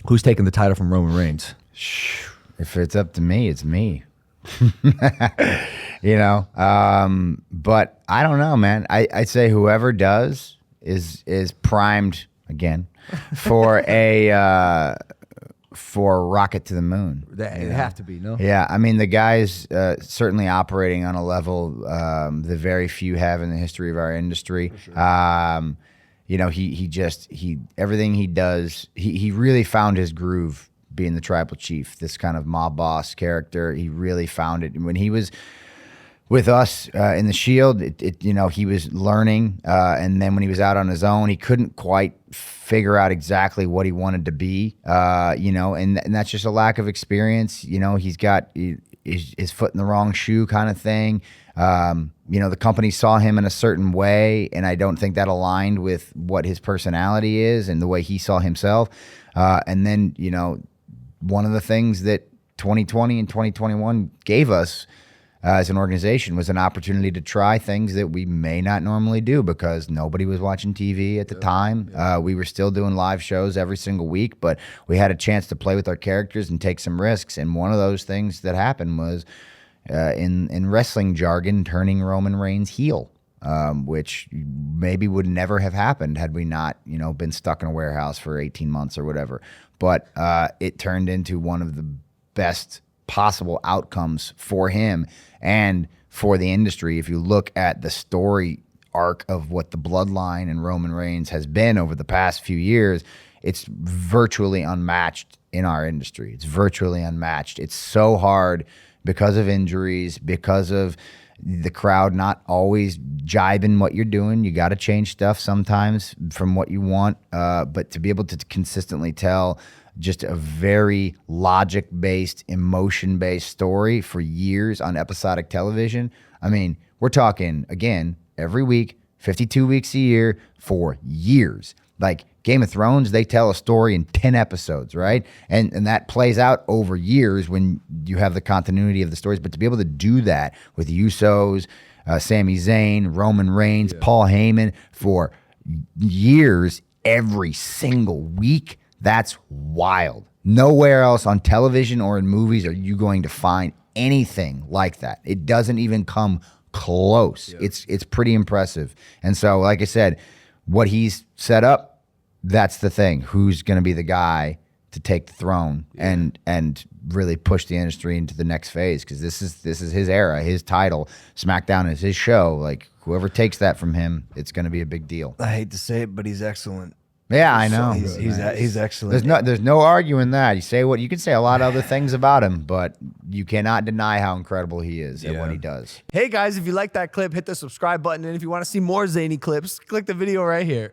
Who's taking the title from Roman Reigns? If it's up to me, it's me. You know, but I don't know, man. I'd say whoever does is primed again for a rocket to the moon. They have to be, no? Yeah, I mean the guy's certainly operating on a level the very few have in the history of our industry. Sure. You know, he everything he does, he really found his groove being the tribal chief, this kind of mob boss character. He really found it. And when he was with us in the Shield, you know, he was learning. And then when he was out on his own, he couldn't quite figure out exactly what he wanted to be, you know, and that's just a lack of experience. You know, he's got his foot in the wrong shoe kind of thing. You know, the company saw him in a certain way, and I don't think that aligned with what his personality is and the way he saw himself. And then, you know, one of the things that 2020 and 2021 gave us as an organization was an opportunity to try things that we may not normally do because nobody was watching TV at the time. We were still doing live shows every single week, but we had a chance to play with our characters and take some risks. And one of those things that happened was, in wrestling jargon, turning Roman Reigns heel, which maybe would never have happened had we not, you know, been stuck in a warehouse for 18 months or whatever. But it turned into one of the best possible outcomes for him and for the industry. If you look at the story arc of what the bloodline and Roman Reigns has been over the past few years, it's virtually unmatched in our industry. It's virtually unmatched. It's so hard because of injuries, because of the crowd not always jibing what you're doing. You got to change stuff sometimes from what you want, but to be able to consistently tell just a very logic-based, emotion-based story for years on episodic television. I mean, we're talking, again, every week, 52 weeks a year for years. Like Game of Thrones, they tell a story in 10 episodes, right? And that plays out over years when you have the continuity of the stories. But to be able to do that with Usos, Sami Zayn, Roman Reigns, Paul Heyman for years, every single week, that's wild. Nowhere else on television or in movies are you going to find anything like that. It doesn't even come close. Yeah. It's pretty impressive. And so, like I said, what he's set up, that's the thing. Who's going to be the guy to take the throne and really push the industry into the next phase? Because this is his era, his title. SmackDown is his show. Like whoever takes that from him, it's going to be a big deal. I hate to say it, but he's excellent. Yeah, I know. He's excellent. There's no arguing that. You can say a lot of other things about him, but you cannot deny how incredible he is at what he does. Hey guys, if you like that clip, hit the subscribe button, and if you want to see more zany clips, click the video right here.